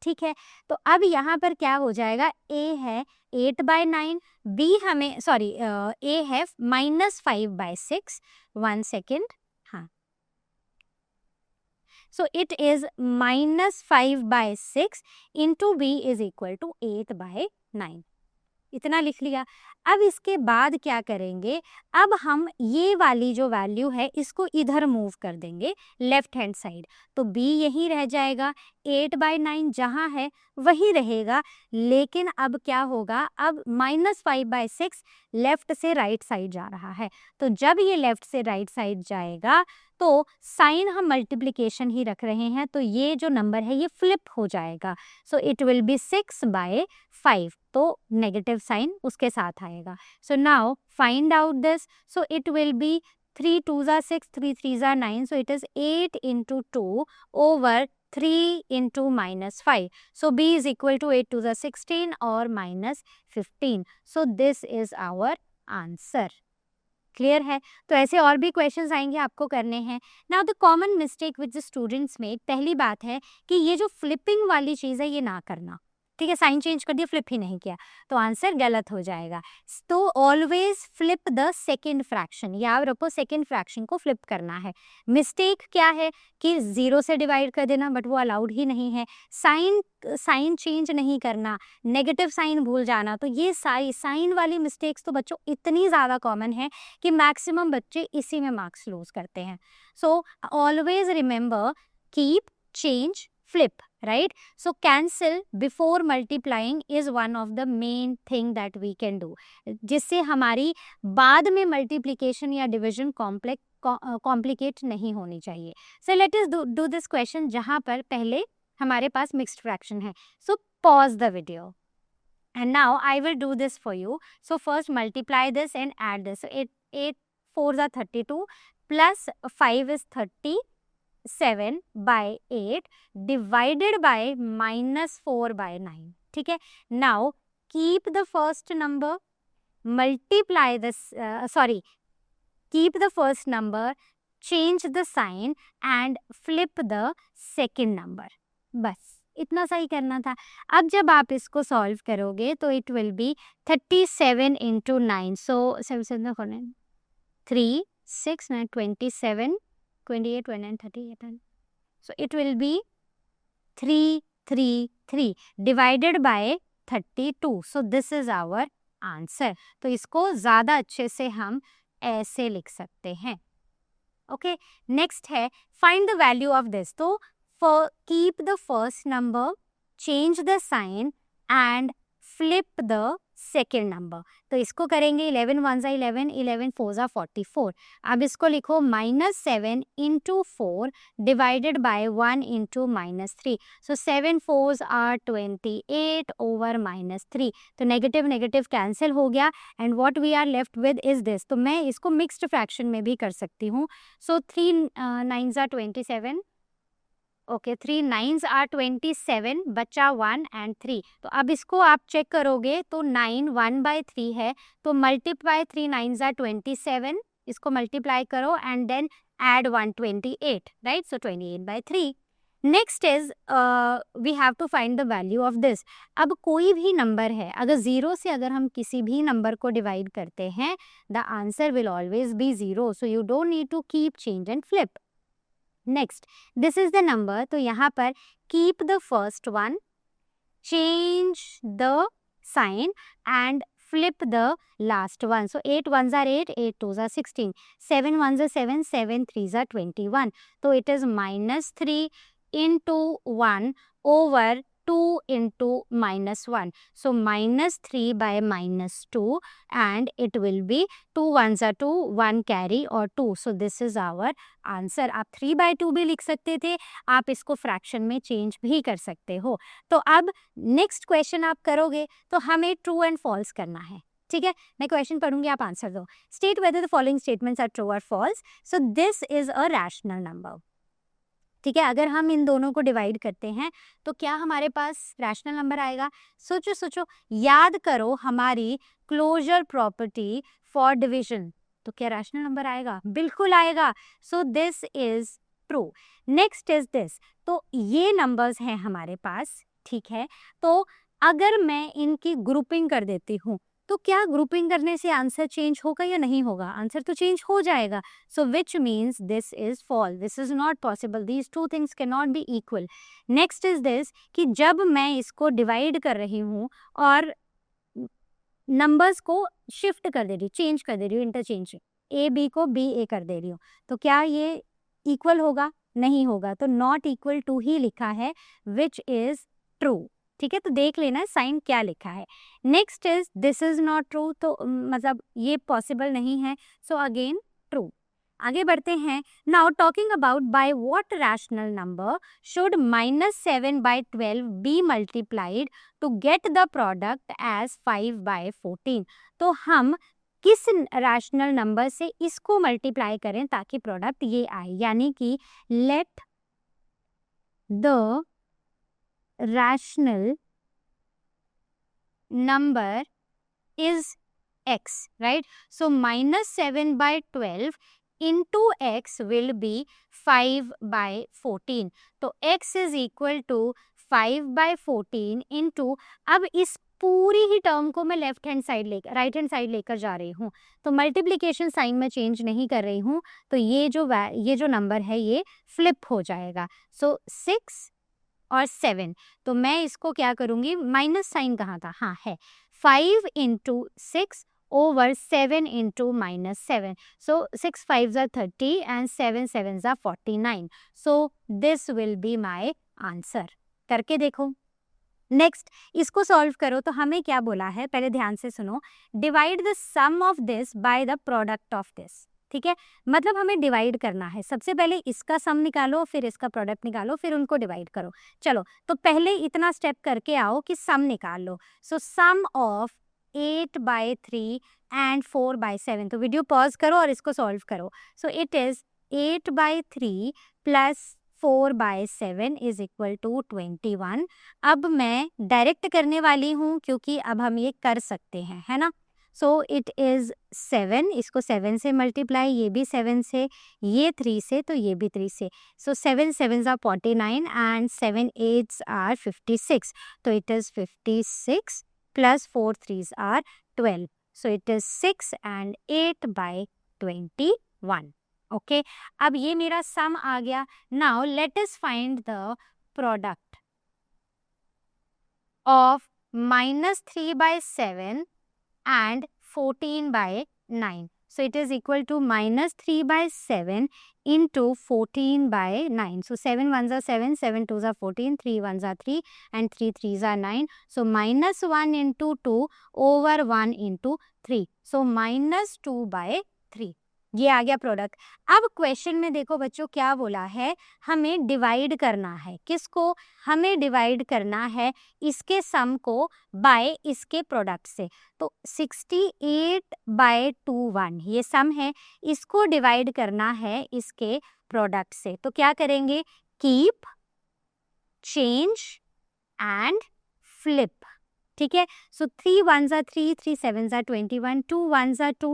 ठीक है। तो अब यहाँ पर क्या हो जाएगा? A है 8/9, B हमें सॉरी A है -5/6, 1 सेकेंड, हाँ, so it is -5/6 into B is equal to 8/9, इतना लिख लिया। अब इसके बाद क्या करेंगे? अब हम ये वाली जो वैल्यू है इसको इधर मूव कर देंगे लेफ्ट हैंड साइड, तो B यहीं रह जाएगा, 8/9 जहाँ है वही रहेगा। लेकिन अब क्या होगा? अब -5/6 लेफ्ट से राइट साइड जा रहा है, तो जब ये लेफ्ट से राइट साइड जाएगा तो साइन हम मल्टीप्लिकेशन ही रख रहे हैं, तो ये जो नंबर है ये फ्लिप हो जाएगा। सो इट विल बी 6/5, तो नेगेटिव साइन उसके साथ आएगा। So now find out this, so it will B 3 2s are 6, 3 3s are 9. So it is 8 into 2 over 3 into minus 5. So B is equal to 8 2s are 16 or minus 15. So this is our answer. Clear है? तो ऐसे और भी questions आएंगे आपको करने हैं. Now the common mistake which the students make, पहली बात है कि ये जो फ्लिपिंग वाली चीज़ है ये ना करना. ठीक है, साइन चेंज कर दिया, फ्लिप ही नहीं किया, तो आंसर गलत हो जाएगा. तो always flip the second fraction, याद रखो सेकेंड फ्रैक्शन को फ्लिप करना है. मिस्टेक क्या है कि 0 से डिवाइड कर देना, बट वो अलाउड ही नहीं है. साइन चेंज नहीं करना, नेगेटिव साइन भूल जाना, तो ये साइन वाली मिस्टेक्स तो बच्चों इतनी ज़्यादा कॉमन है कि मैक्सिमम बच्चे इसी में मार्क्स लूज करते हैं. So always remember, keep, change, flip, right? So cancel before multiplying is one of the main thing that we can do, जिससे हमारी बाद में multiplication या division complicate नहीं होनी चाहिए. So let us do this question जहाँ पर पहले हमारे पास mixed fraction है. So pause the video and now I will do this for you. So first multiply this and add this. So 8 4s are 32 plus 5 is 37 by 8 divided by minus 4 by 9. ठीक है. Now keep the first number, multiply this, keep the first number, change the sign and flip the second number. बस इतना सा ही करना था. अब जब आप इसको सॉल्व करोगे तो it will B 37 into 9. So 7 3 6 9 27 28 29 30. So it will be 333 divided by 32. So this is our answer. तो इसको ज़्यादा अच्छे से हम ऐसे लिख सकते हैं. Okay, next है find the value of this. तो for keep the first number, change the sign and flip the second number. तो इसको करेंगे 11 1s are 11, 11 4s are 44. अब इसको लिखो -7 into 4 divided by 1 into -3. So 7 4s are 28 over -3. तो negative negative cancel हो गया and what we are left with is this. तो मैं इसको मिक्स्ड फ्रैक्शन में भी कर सकती हूँ. So 3 9s are 27. Okay 3 9s are 27, बचा 1 and 3. तो अब इसको आप चेक करोगे तो 9 1 by 3 है, तो मल्टीप्लाई 3 9s are 27, इसको मल्टीप्लाई करो and then add 128, right? So 28 by 3. Next is we have to find the value of this. अब कोई भी नंबर है, अगर 0 से अगर हम किसी भी नंबर को डिवाइड करते हैं, the answer will always be 0. So you don't need to keep change and flip. Next, this is the number, तो यहाँ पर keep the first one, change the sign and flip the last one. So 8 1s are 8, 8 2s are 16, 7 1s are 7, 7 3s are 21. So it is -3 into 1 over 2 into -1. So -3 by -2 and it will be 2 1s are 2, 1 carry or 2. So this is our answer. आप 3 by 2 भी लिख सकते थे, आप इसको fraction में change भी कर सकते हो. तो अब नेक्स्ट क्वेश्चन आप करोगे तो हमें ट्रू एंड फॉल्स करना है. ठीक है, मैं क्वेश्चन पढ़ूंगी, आप आंसर दो. State whether the following statements are true और false. So this is a rational number. ठीक है, अगर हम इन दोनों को डिवाइड करते हैं तो क्या हमारे पास रैशनल नंबर आएगा? सोचो सोचो, याद करो हमारी क्लोजर प्रॉपर्टी फॉर डिवीजन, तो क्या रैशनल नंबर आएगा? बिल्कुल आएगा. सो this is true. Next is this. तो ये नंबर्स हैं हमारे पास. ठीक है, तो अगर मैं इनकी ग्रुपिंग कर देती हूँ तो क्या ग्रुपिंग करने से आंसर चेंज होगा या नहीं होगा? आंसर तो चेंज हो जाएगा. So which means this is false. This is not possible. These two things can not be equal. Next is this कि जब मैं इसको डिवाइड कर रही हूँ और नंबर्स को शिफ्ट कर दे रही हूँ, चेंज कर दे रही हूँ, इंटरचेंज, ए बी को बी ए कर दे रही हूँ, तो क्या ये इक्वल होगा? नहीं होगा. तो नॉट इक्वल टू ही लिखा है, विच इज ट्रू. ठीक है, तो देख लेना साइन क्या लिखा है. Next is this is not true, तो मतलब ये पॉसिबल नहीं है. So again true. आगे बढ़ते हैं. Now talking about by what rational number should -7 by 12 be multiplied to get the product as 5 by 14. तो हम किस रैशनल नंबर से इसको मल्टीप्लाई करें ताकि प्रोडक्ट ये आए, यानी कि let the rational number is x, right? So minus 7 by 12 into x will be 5 by 14. तो x is equal to 5 by 14 into, अब इस पूरी ही टर्म को मैं लेफ्ट हैंड साइड लेकर राइट हैंड साइड लेकर जा रही हूँ, तो मल्टीप्लिकेशन साइन में चेंज नहीं कर रही हूँ, तो ये जो नंबर है ये फ्लिप हो जाएगा. सो 6 और 7, तो मैं इसको क्या करूँगी, माइनस साइन कहाँ था, हाँ है, 5 into 6 over 7 into minus 7. So 6 5s are 30 and 7 7s are 49. So this will be my answer. करके देखो. नेक्स्ट इसको सॉल्व करो. तो हमें क्या बोला है, पहले ध्यान से सुनो. Divide the sum of this by the product of this. ठीक है, मतलब हमें डिवाइड करना है. सबसे पहले इसका सम निकालो, फिर इसका प्रोडक्ट निकालो, फिर उनको डिवाइड करो. चलो, तो पहले इतना स्टेप करके आओ कि सम निकाल लो. सो सम ऑफ 8 by 3 and 4 by 7. तो वीडियो पॉज करो और इसको सॉल्व करो. So it is 8 by 3 plus 4 by 7 is equal to 21. अब मैं डायरेक्ट करने वाली हूँ क्योंकि अब हम ये कर सकते हैं, है ना. सो इट इज 7, इसको 7 से मल्टीप्लाई, ये भी 7 से, ये 3 से, तो ये भी 3 से. सो 7 7s are 49 and 7 8s are 56. तो it is 56 plus 4 3s are 12. So it is 6 and 8 by 21. Okay. अब ये मेरा sum आ गया. Now let us find the product of minus 3 by 7 and 14 by 9. So it is equal to minus 3 by 7 into 14 by 9. So 7 1s are 7, 7 2s are 14, 3 1s are 3 and 3 3s are 9. So minus 1 into 2 over 1 into 3. So minus 2 by 3. ये आ गया product. अब question में देखो बच्चों क्या बोला है, हमें डिवाइड करना है. किसको, हमें डिवाइड करना है इसके सम को बाय इसके प्रोडक्ट से. तो 68 by 21 ये सम है, इसको डिवाइड करना है इसके प्रोडक्ट से. तो क्या करेंगे, कीप, चेंज एंड फ्लिप. ठीक है. सो 3 1s are 3, 3 7s are 21, 2 1s are 2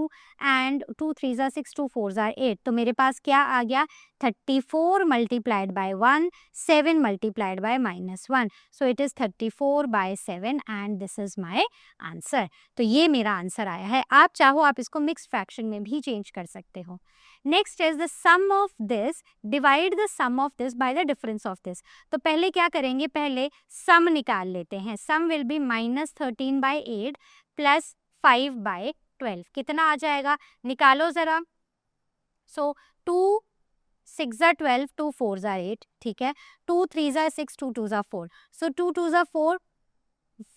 and 2 3s are 6, 2 4s are 8. तो मेरे पास क्या आ गया, 34 multiplied by 1, 7 multiplied by minus 1. So it is 34 by 7 and this is my answer. तो ये मेरा आंसर आया है. आप चाहो आप इसको मिक्स फ्रैक्शन में भी चेंज कर सकते हो. Next is the sum of this, divide the sum of this by the difference of this. तो पहले क्या करेंगे, पहले सम निकाल लेते हैं. Sum will be minus 13 by 8 plus 5 by 12. कितना आ जाएगा, निकालो जरा. सो 2 6s are 12, 2 4s are 8. ठीक है. 2 3s are 6, 2 2s are 4. So 2 2s are 4,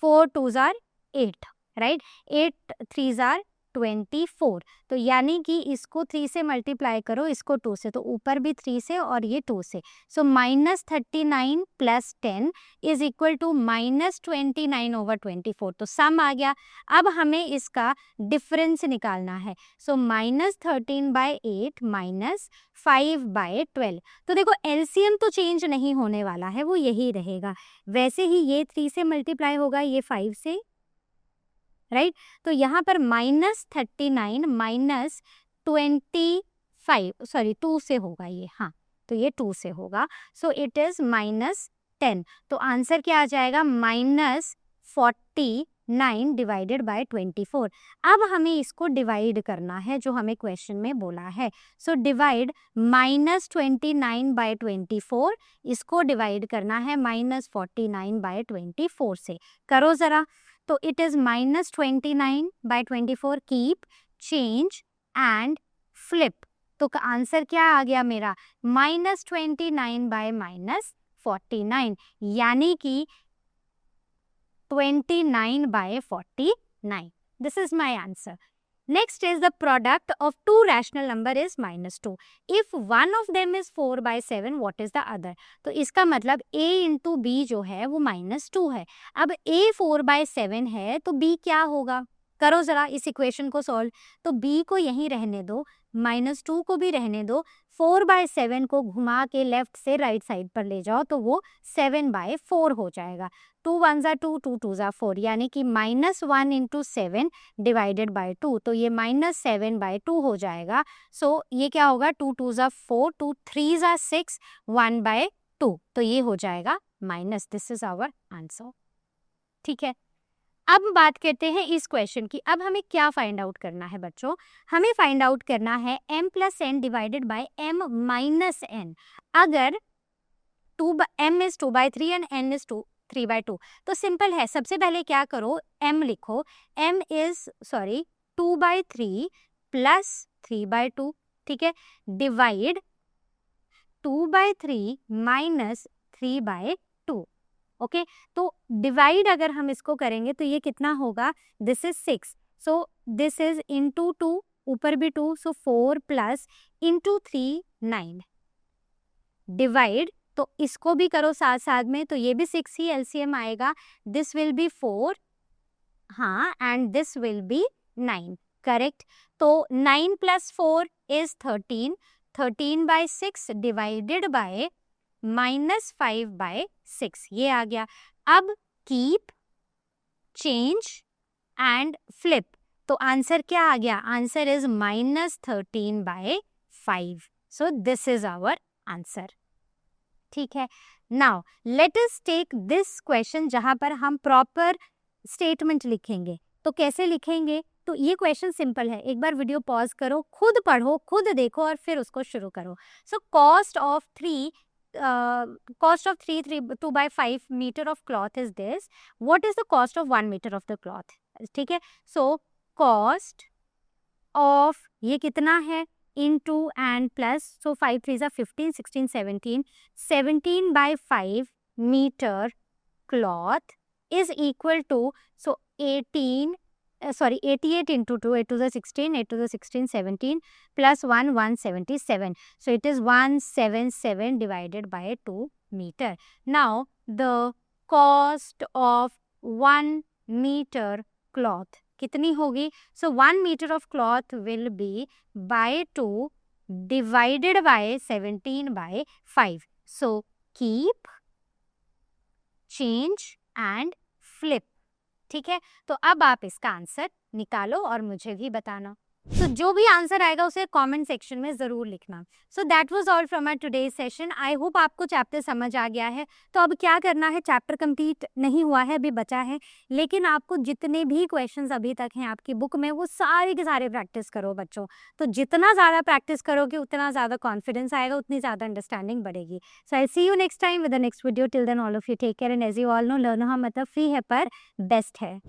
4 2s are 8, right? 8 3s are 24. तो यानी कि इसको 3 से मल्टीप्लाई करो, इसको 2 से, तो ऊपर भी 3 से और ये 2 से. So minus 39 plus 10 is equal to minus 29 over 24. तो सम आ गया. अब हमें इसका डिफरेंस निकालना है. So minus 13 by 8 minus 5 by 12. तो देखो एलसीएम तो चेंज नहीं होने वाला है, वो यही रहेगा. वैसे ही ये 3 से मल्टीप्लाई होगा, ये 5 से, राइट. तो यहाँ पर माइनस 39 माइनस 25, सॉरी 2 से होगा ये, हाँ, तो ये 2 से होगा. सो इट इज माइनस 10. तो आंसर क्या आ जाएगा, माइनस 49 डिवाइडेड बाय 24. अब हमें इसको डिवाइड करना है जो हमें क्वेश्चन में बोला है. सो डिवाइड माइनस 29 by 24, इसको डिवाइड करना है माइनस 49 by 24 से. करो ज़रा. तो it is minus 29 by 24, keep, change and flip. तो आंसर क्या आ गया मेरा, माइनस 29 by माइनस 49, यानी कि 29 by 49. This is my answer. Next is the product of two rational number is minus 2. If one of them is 4 by 7, what is the other? तो इसका मतलब a into b जो है वो minus 2 है. अब a 4 by 7 है तो b क्या होगा, करो ज़रा इस इक्वेशन को सॉल्व। तो b को यहीं रहने दो, -2 को भी रहने दो, 4/7 को घुमा के लेफ्ट से राइट साइड पर ले जाओ तो वो 7/4 हो जाएगा। 2 1 ज़ा 2, 2 2 ज़ा 4, यानी कि -1 इंटू 7 डिवाइडेड बाई 2, तो ये -7/2 हो जाएगा। सो ये क्या होगा, 2 2 ज़ा 4, 2 3 ज़ा 6, 1/2, तो ये हो जाएगा minus. This is our answer. ठीक है, अब बात करते हैं इस क्वेश्चन की। अब हमें क्या फाइंड आउट करना है बच्चों, हमें फाइंड आउट करना है m plus n divided by m minus n। अगर m is 2/3 and n is 3/2, तो सिंपल है, सबसे पहले क्या करो, m लिखो, m इज 2/3 प्लस 3/2, ठीक है, डिवाइड 2/3 माइनस 3/2। ओके, तो डिवाइड अगर हम इसको करेंगे तो ये कितना होगा, this is 6, so this is into 2, ऊपर भी 2, सो 4 प्लस इंटू 3 9, डिवाइड, तो इसको भी करो साथ साथ में, तो ये भी 6 ही एलसीएम आएगा, दिस विल बी 4, हाँ, and this will B 9, correct. तो 9 प्लस 4 इज 13, 13/6 डिवाइडेड बाय -5/6, ये आ गया। अब कीप, चेंज एंड फ्लिप, तो आंसर क्या आ गया, answer is -13/5, so this is our answer. ठीक है, now let us take this question जहां पर हम प्रॉपर स्टेटमेंट लिखेंगे। तो कैसे लिखेंगे, तो ये क्वेश्चन सिंपल है, एक बार वीडियो पॉज करो, खुद पढ़ो, खुद देखो और फिर उसको शुरू करो। So cost of 2/5 metre of cloth is this, what is the cost of 1 metre of the cloth. ठीक है, सो कॉस्ट ऑफ ये कितना है, इनटू एंड प्लस, सो 5 3 ज़ा 15, 16 17, 17/5 metre cloth is equal to, so 88 into 2, 8 to the 16, 8 to the 16, 17, plus 1, 177. So it is 177 divided by 2 meter. Now the cost of 1 meter cloth कितनी होगी, so 1 meter of cloth will be by 2 divided by 17/5. So keep, change and flip। ठीक है, तो अब आप इसका answer निकालो और मुझे भी बताना। तो जो भी आंसर आएगा उसे कमेंट सेक्शन में ज़रूर लिखना। So that was all from our today's session. I hope आपको चैप्टर समझ आ गया है। तो अब क्या करना है, चैप्टर कंप्लीट नहीं हुआ है, अभी बचा है, लेकिन आपको जितने भी क्वेश्चंस अभी तक हैं आपकी बुक में वो सारे के सारे प्रैक्टिस करो बच्चों। तो जितना ज़्यादा प्रैक्टिस करोगे उतना ज़्यादा कॉन्फिडेंस आएगा, उतनी ज़्यादा अंडरस्टैंडिंग बढ़ेगी। So I see you next time with the next video. Till then all of you take care and as you all know, learn मतलब फ्री है पर बेस्ट है।